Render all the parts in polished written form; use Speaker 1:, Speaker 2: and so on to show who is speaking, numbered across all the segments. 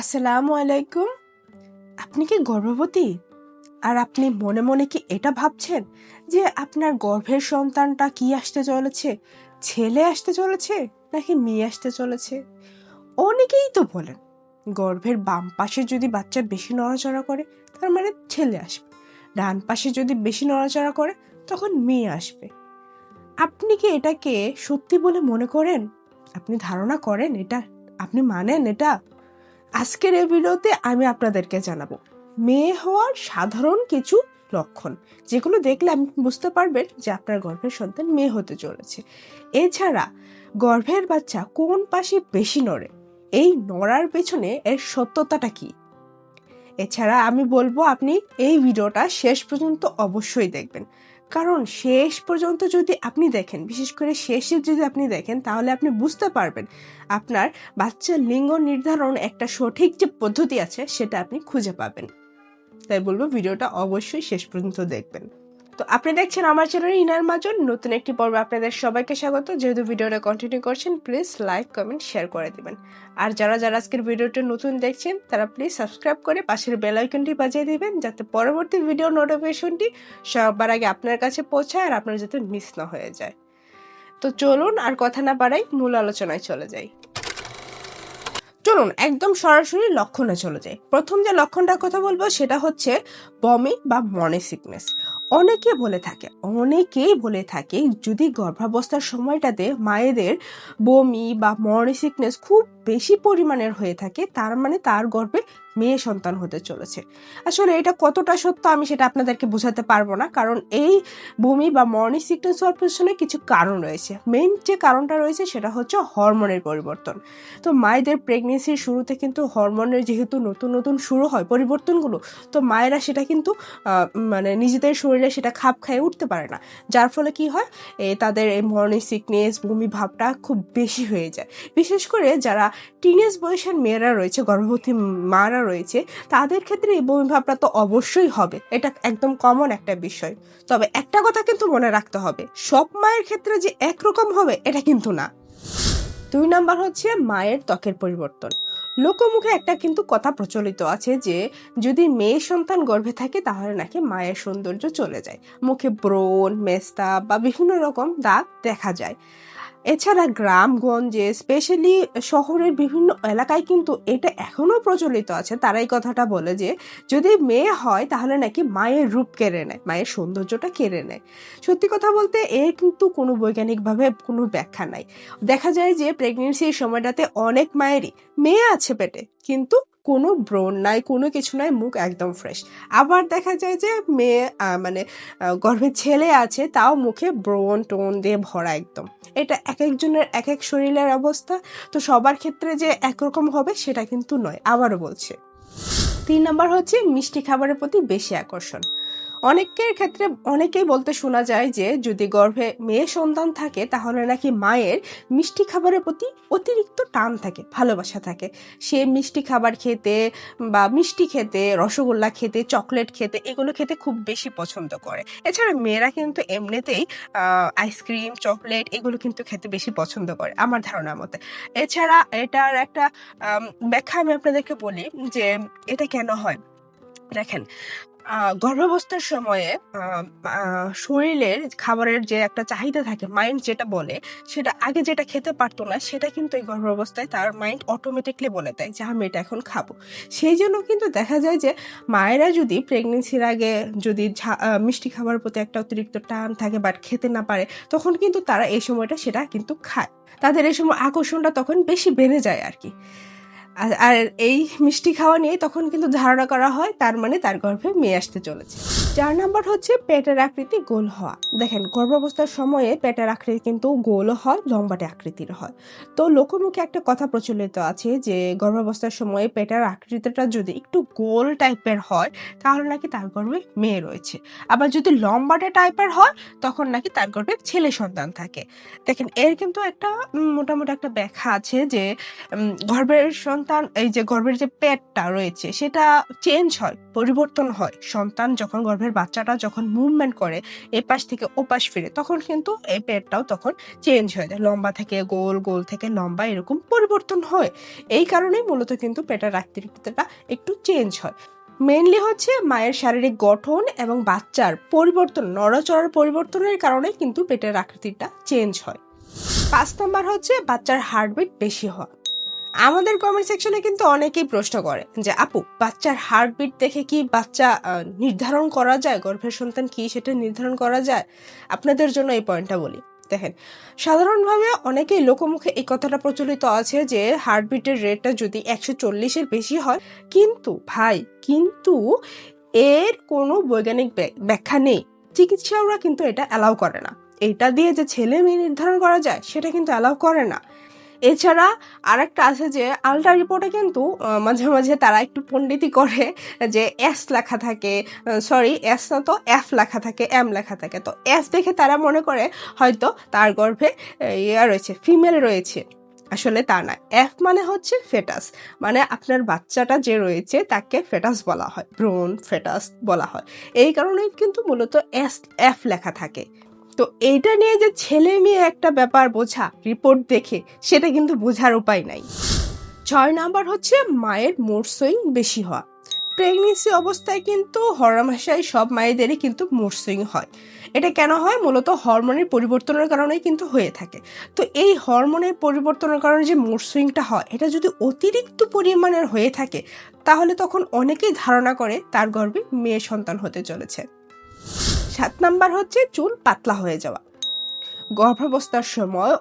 Speaker 1: আসসালামু আলাইকুম। আপনি কি গর্ভবতী? আর আপনি মনে মনে কি এটা ভাবছেন যে আপনার গর্ভের সন্তানটা কি আসতে চলেছে? ছেলে আসতে চলেছে নাকি মেয়ে আসতে চলেছে? অনেকেই তো বলেন গর্ভের বাম পাশে যদি বাচ্চা বেশি নড়াচড়া করে তার মানে ছেলে আসবে, ডান পাশে যদি বেশি নড়াচড়া করে তখন মেয়ে আসবে। আপনি কি এটাকে সত্যি বলে মনে করেন? আপনি ধারণা করেন এটা? আপনি মানেন এটা? আজকের এই ভিডিওতে আমি আপনাদেরকে জানাবো মেয়ে হওয়ার সাধারণ কিছু লক্ষণ, যেগুলো দেখলে আপনি বুঝতে পারবেন যে আপনার গর্ভের সন্তান মেয়ে হতে চলেছে। এছাড়া গর্ভের বাচ্চা কোন পাশে বেশি নড়ে, এই নড়ার পেছনে এর সত্যতাটা কি। এছাড়া আমি বলবো আপনি এই ভিডিওটা শেষ পর্যন্ত অবশ্যই দেখবেন, কারণ শেষ পর্যন্ত যদি আপনি দেখেন, বিশেষ করে শেষে যদি আপনি দেখেন, তাহলে আপনি বুঝতে পারবেন আপনার বাচ্চার লিঙ্গ নির্ধারণ একটা সঠিক যে পদ্ধতি আছে সেটা আপনি খুঁজে পাবেন। তাই বলবো ভিডিওটা অবশ্যই শেষ পর্যন্ত দেখবেন। তো আপনি দেখছেন আমার চ্যানেল ইনার মাজন, নতুন একটি পর্বে আপনাদের সবাইকে স্বাগত। যেহেতু ভিডিওটা কন্টিনিউ করছেন, প্লিজ লাইক কমেন্ট শেয়ার করে দিবেন। আর যারা আজকের ভিডিওটা নতুন দেখছেন তারা প্লিজ সাবস্ক্রাইব করে পাশের বেল আইকনটি বাজিয়ে দিবেন, যাতে পরবর্তী ভিডিও নোটিফিকেশনটি সবার আগে আপনার কাছে পৌঁছায় আর আপনার যাতে মিস না হয়ে যায়। তো চলুন আর কথা না বাড়াই, মূল আলোচনায় চলে যাই। চলুন একদম সরাসরি লক্ষণে চলে যায়। প্রথম যে লক্ষণটার কথা বলবো সেটা হচ্ছে বমি বা মর্নিং সিকনেস। অনেকেই বলে থাকে যদি গর্ভাবস্থার সময়টাতে মায়েদের বমি বা মর্নিং সিকনেস খুব বেশি পরিমাণের হয়ে থাকে, তার মানে তার গর্ভে মেয়ে সন্তান হতে চলেছে। আসলে এটা কতটা সত্য আমি সেটা আপনাদেরকে বোঝাতে পারবো না, কারণ এই বমি বা মর্নিং সিকনেস হওয়ার পেছনে কিছু কারণ রয়েছে। মেইন যে কারণটা রয়েছে সেটা হচ্ছে হরমোনের পরিবর্তন। তো মায়েদের প্রেগনেন্সির শুরুতে কিন্তু হরমোনের যেহেতু নতুন নতুন শুরু হয় পরিবর্তনগুলো, তো মায়েরা সেটা কিন্তু মানে নিজেদের শরীরে সেটা খাপ খাইয়ে উঠতে পারে না, যার ফলে কি হয় তাদের এই মর্নিং সিকনেস বমি ভাবটা খুব বেশি হয়ে যায়। বিশেষ করে যারা টিনেজ বয়সের মেয়েরা রয়েছে, গর্ভবতী মারা রয়েছে, তাদের ক্ষেত্রে এই বমি ভাবটা তো অবশ্যই হবে, এটা একদম কমন একটা বিষয়। তবে একটা কথা কিন্তু মনে রাখতে হবে, সব মায়ের ক্ষেত্রে যে একরকম হবে এটা কিন্তু না। 2 নাম্বার হচ্ছে মায়ের ত্বকের পরিবর্তন। লোকমুখে একটা কিন্তু কথা প্রচলিত আছে যে যদি মেয়ে সন্তান গর্ভে থাকে তাহলে নাকি মায়ের সৌন্দর্য চলে যায়, মুখে ব্রণ, মেস্তা বা বিভিন্ন রকম দাগ দেখা যায়। এছাড়া গ্রামগঞ্জে স্পেশালি শহরের বিভিন্ন এলাকায় কিন্তু এটা এখনো প্রচলিত আছে। তারা এই কথাটা বলে যে যদি মেয়ে হয় তাহলে নাকি মায়ের রূপ কেড়ে নেয়, মায়ের সৌন্দর্যটা কেড়ে নেয়। সত্যি কথা বলতে এর কিন্তু কোনো বৈজ্ঞানিকভাবে কোনো ব্যাখ্যা নাই। দেখা যায় যে প্রেগনেন্সির সময়টাতে অনেক মায়েরই মেয়ে আছে পেটে, কিন্তু কোনো ব্রণ নাই, কোনো কিছু নাই, মুখ একদম ফ্রেশ। আবার দেখা যায় যে মেয়ে গর্ভে ছেলে আছে, তাও মুখে ব্রণ টোন দিয়ে ভরা একদম। এটা এক একজনের এক এক শরীরের অবস্থা, তো সবার ক্ষেত্রে যে একরকম হবে সেটা কিন্তু নয়। আবারও বলছে। 3 নাম্বার হচ্ছে মিষ্টি খাবারের প্রতি বেশি আকর্ষণ। অনেকের ক্ষেত্রে অনেকেই বলতে শোনা যায় যে যদি গর্ভে মেয়ে সন্তান থাকে তাহলে নাকি মায়ের মিষ্টি খাবারের প্রতি অতিরিক্ত টান থাকে, ভালোবাসা থাকে। সে মিষ্টি খাবার খেতে বা মিষ্টি খেতে, রসগোল্লা খেতে, চকলেট খেতে, এগুলো খেতে খুব বেশি পছন্দ করে। এছাড়া মেয়েরা কিন্তু এমনিতেই আইসক্রিম, চকলেট এগুলো কিন্তু খেতে বেশি পছন্দ করে আমার ধারণার মতে। এছাড়া এটার একটা ব্যাখ্যা আমি আপনাদেরকে বলি যে এটা কেন হয়। দেখেন, গর্ভাবস্থার সময়ে শরীরের খাবারের যে একটা চাহিদা থাকে, মাইন্ড যেটা বলে, সেটা আগে যেটা খেতে পারতো না সেটা কিন্তু এই গর্ভাবস্থায় তার মাইন্ড অটোমেটিকলি বলে দেয় যে আমি এটা এখন খাবো। সেই জন্য কিন্তু দেখা যায় যে মায়েরা যদি প্রেগনেন্সির আগে যদি মিষ্টি খাবার প্রতি একটা অতিরিক্ত টান থাকে বাট খেতে না পারে, তখন কিন্তু তারা এই সময়টা সেটা কিন্তু খায়। তাদের এই সময় আকর্ষণটা তখন বেশি বেড়ে যায় আর কি। আর এই মিষ্টি খাওয়া নিয়ে তখন কিন্তু ধারণা করা হয় তার মানে তার গর্ভে মেয়ে আসতে চলেছে। 4 নাম্বার হচ্ছে পেটের আকৃতি গোল হওয়া। দেখেন, গর্ভাবস্থার সময়ে পেটের আকৃতি কিন্তু গোল হয়, লম্বাটে আকৃতির হয়। তো লোকমুখে একটা কথা প্রচলিত আছে যে গর্ভাবস্থার সময়ে পেটের আকৃতিটা যদি একটু গোল টাইপের হয় তাহলে নাকি তার গর্ভে মেয়ে রয়েছে। আবার যদি লম্বাটে টাইপের হয় তখন নাকি তার গর্ভে ছেলে সন্তান থাকে। দেখেন, এর কিন্তু একটা মোটামুটি একটা ব্যাখ্যা আছে যে গর্ভের পেটটা রয়েছে সেটা চেঞ্জ হয়, পরিবর্তন হয়। সন্তান যখন গর্ভে গর্ভের বাচ্চাটা যখন মুভমেন্ট করে এপাশ থেকে ওপাশ ফিরে, তখন কিন্তু এই পেটটাও তখন চেঞ্জ হয়ে যায়, লম্বা থেকে গোল, গোল থেকে লম্বা এরকম পরিবর্তন হয়। এই কারণেই মূলত কিন্তু পেটের আকৃতিটা একটু চেঞ্জ হয়। মেইনলি হচ্ছে মায়ের শারীরিক গঠন এবং বাচ্চার পরিবর্তন, নড়াচড়ার পরিবর্তনের কারণে কিন্তু পেটের আকৃতিটা চেঞ্জ হয়। 5 নাম্বার হচ্ছে বাচ্চার হার্টবিট বেশি হওয়া। আমাদের কমেন্ট সেকশনে কিন্তু অনেকেই প্রশ্ন করে যে আপু, বাচ্চার হার্টবিট দেখে কি বাচ্চা নির্ধারণ করা যায়, গর্ভের সন্তান কি সেটা নির্ধারণ করা যায়? আপনাদের জন্য এই পয়েন্টটা বলি। দেখেন, সাধারণভাবে অনেকেই লোকমুখে এই কথাটা প্রচলিত আছে যে হার্টবিটের রেটটা যদি 140-এর বেশি হয়, কিন্তু এর কোনো বৈজ্ঞানিক ব্যাখ্যা নেই। চিকিৎসকরা কিন্তু এটা অ্যালাউ করে না। এটা দিয়ে যে ছেলে মেয়ে নির্ধারণ করা যায় সেটা কিন্তু অ্যালাউ করে না। এছাড়া আরেকটা আছে যে আলট্রা রিপোর্টে কিন্তু মাঝে মাঝে তারা একটু পণ্ডিতি করে যে এস লেখা থাকে, এস না তো এফ লেখা থাকে, এম লেখা থাকে। তো এফ দেখে তারা মনে করে হয়তো তার গর্ভে রয়েছে, ফিমেল রয়েছে। আসলে তা না, এফ মানে হচ্ছে ফেটাস, মানে আপনার বাচ্চাটা যে রয়েছে তাকে ফেটাস বলা হয়, ভ্রূণ ফেটাস বলা হয়। এই কারণেই কিন্তু মূলত এফ লেখা থাকে। তো এইটা নিয়ে যে ছেলে মেয়ে একটা ব্যাপার বোঝা রিপোর্ট দেখে, সেটা কিন্তু বোঝার উপায় নাই। 6 নাম্বার হচ্ছে মায়ের মুড সুইং বেশি হওয়া। প্রেগনেন্সি অবস্থায় কিন্তু হরহামেশাই সব মায়েদেরই কিন্তু মুড সুইং হয়। এটা কেন হয়? মূলত হরমোনের পরিবর্তনের কারণেই কিন্তু হয়ে থাকে। তো এই হরমোনের পরিবর্তনের কারণে যে মুড সুইংটা হয়, এটা যদি অতিরিক্ত পরিমাণের হয়ে থাকে, তাহলে তখন অনেকেই ধারণা করে তার গর্ভে মেয়ে সন্তান হতে চলেছে। 7 নাম্বার হচ্ছে চুল পাতলা হয়ে যাওয়া। গর্ভাবস্থার সময়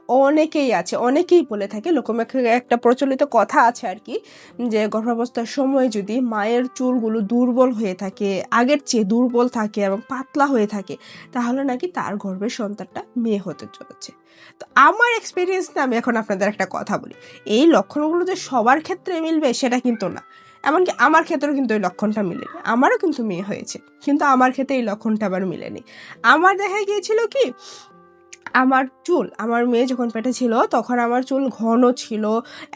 Speaker 1: অনেকেই বলে থাকে, লোকমুখে একটা প্রচলিত কথা আছে আর কি, যে গর্ভাবস্থার সময় যদি মায়ের চুলগুলো দুর্বল হয়ে থাকে, আগের চেয়ে দুর্বল থাকে এবং পাতলা হয়ে থাকে, তাহলে নাকি তার গর্ভের সন্তানটা মেয়ে হতে চলেছে। তো আমার এক্সপিরিয়েন্সে আমি এখন আপনাদের একটা কথা বলি, এই লক্ষণগুলো যে সবার ক্ষেত্রে মিলবে সেটা কিন্তু না। এমনকি আমার ক্ষেত্রেও কিন্তু এই লক্ষণটা মিলেনি। আমারও কিন্তু মেয়ে হয়েছে, কিন্তু আমার ক্ষেত্রে এই লক্ষণটা আবার মিলেনি। আমার দেখা গিয়েছিল কি, আমার মেয়ে যখন পেটে ছিল তখন আমার চুল ঘন ছিল,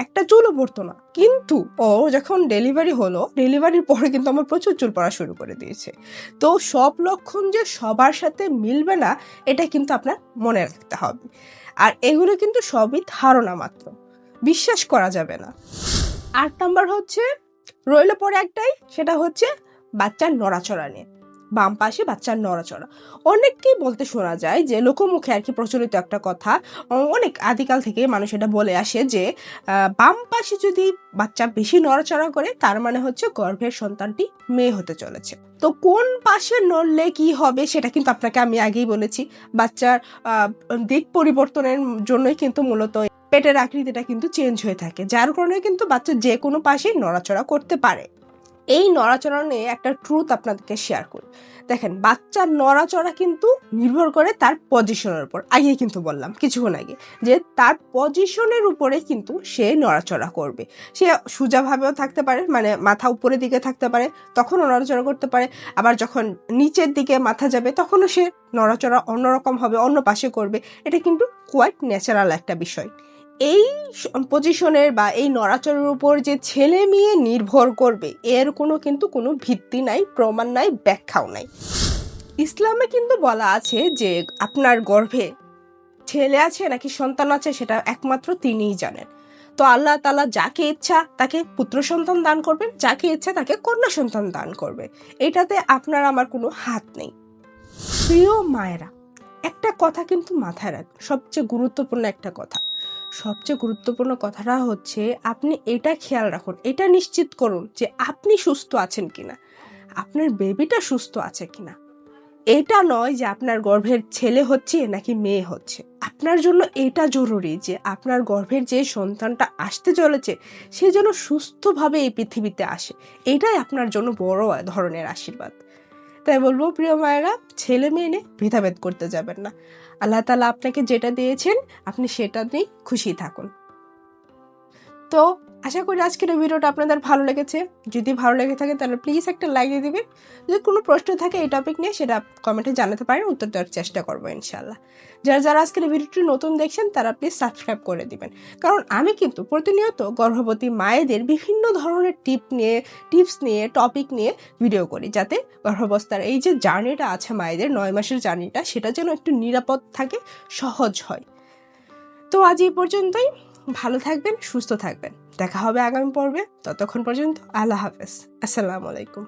Speaker 1: একটা চুলও পড়তো না। কিন্তু ও যখন ডেলিভারির পরে কিন্তু আমার প্রচুর চুল পড়া শুরু করে দিয়েছে। তো সব লক্ষণ যে সবার সাথে মিলবে না, এটা কিন্তু আপনার মনে রাখতে হবে। আর এগুলো কিন্তু সবই ধারণা মাত্র, বিশ্বাস করা যাবে না। 8 নাম্বার হচ্ছে রইল পরে একটাই, সেটা হচ্ছে বাচ্চার নড়াচড়া নিয়ে। বাম পাশে বাচ্চার নড়াচড়া অনেককেই বলতে শোনা যায়, যে লোকমুখে আর কি প্রচলিত একটা কথা, অনেক আদিকাল থেকে মানুষ এটা বলে আসে যে বাম পাশে যদি বাচ্চা বেশি নড়াচড়া করে, তার মানে হচ্ছে গর্ভের সন্তানটি মেয়ে হতে চলেছে। তো কোন পাশে নড়লে কি হবে সেটা কিন্তু আপনাকে আমি আগেই বলেছি। বাচ্চার দিক পরিবর্তনের জন্যই কিন্তু মূলত পেটের আকৃতিটা কিন্তু চেঞ্জ হয়ে থাকে, যার কারণে কিন্তু বাচ্চা যে কোনো পাশেই নড়াচড়া করতে পারে। এই নড়াচড়া নিয়ে একটা ট্রুথ আপনাদেরকে শেয়ার করি। দেখেন, বাচ্চার নড়াচড়া কিন্তু নির্ভর করে তার পজিশনের উপর। আগে কিন্তু বললাম কিছুক্ষণ আগে যে তার পজিশনের উপরে কিন্তু সে নড়াচড়া করবে। সে সোজাভাবেও থাকতে পারে, মানে মাথা উপরের দিকে থাকতে পারে, তখনও নড়াচড়া করতে পারে। আবার যখন নিচের দিকে মাথা যাবে, তখনও সে নড়াচড়া অন্যরকম হবে, অন্য পাশে করবে। এটা কিন্তু কোয়াইট ন্যাচারাল একটা বিষয়। এই পজিশনের বা এই নড়াচড়ার উপর যে ছেলে মেয়ে নির্ভর করবে, এর কোনো ভিত্তি নাই, প্রমাণ নাই, ব্যাখ্যাও নাই। ইসলামে কিন্তু বলা আছে যে আপনার গর্ভে ছেলে আছে নাকি সন্তান আছে সেটা একমাত্র তিনিই জানেন। তো আল্লাহ তাআলা যাকে ইচ্ছা তাকে পুত্র সন্তান দান করবেন, যাকে ইচ্ছা তাকে কন্যা সন্তান দান করবে। এটাতে আপনার আমার কোনো হাত নেই। প্রিয় মায়েরা, একটা কথা কিন্তু মাথায় রাখবেন, সবচেয়ে গুরুত্বপূর্ণ কথাটা হচ্ছে, আপনি এটা খেয়াল রাখুন, এটা নিশ্চিত করুন যে আপনি সুস্থ আছেন কিনা, আপনার বেবিটা সুস্থ আছে কিনা। এটা নয় যে আপনার গর্ভের ছেলে হচ্ছে নাকি মেয়ে হচ্ছে। আপনার জন্য এটা জরুরি যে আপনার গর্ভের যে সন্তানটা আসতে চলেছে সে যেন সুস্থভাবে এই পৃথিবীতে আসে। এটাই আপনার জন্য বড় ধরনের আশীর্বাদ। তাই বলবো প্রিয় মায়েরা, ছেলে মেয়ে নিয়ে ভেদাভেদ করতে যাবেন না। আল্লাহ তাআলা আপনাকে যেটা দিয়েছেন আপনি সেটা নিয়ে খুশি থাকুন। তো আশা করি আজকের এই ভিডিওটা আপনাদের ভালো লেগেছে। যদি ভালো লেগে থাকে তাহলে প্লিজ একটা লাইক দিয়ে দিবেন। যদি কোনো প্রশ্ন থাকে এই টপিক নিয়ে সেটা কমেন্টে জানাতে পারেন, উত্তর দেওয়ার চেষ্টা করবো ইনশাআল্লাহ। যারা যারা আজকের এই ভিডিওটি নতুন দেখছেন তারা প্লিজ সাবস্ক্রাইব করে দিবেন, কারণ আমি কিন্তু প্রতিনিয়ত গর্ভবতী মায়েদের বিভিন্ন ধরনের টিপস নিয়ে টপিক নিয়ে ভিডিও করি, যাতে গর্ভাবস্থার এই যে জার্নিটা আছে মায়েদের 9 মাসের জার্নিটা, সেটা যেন একটু নিরাপদ থাকে, সহজ হয়। তো আজ এই পর্যন্তই। ভালো থাকবেন, সুস্থ থাকবেন। দেখা হবে আগামী পর্বে। ততক্ষণ পর্যন্ত আল্লাহ হাফেজ। আসসালামু আলাইকুম।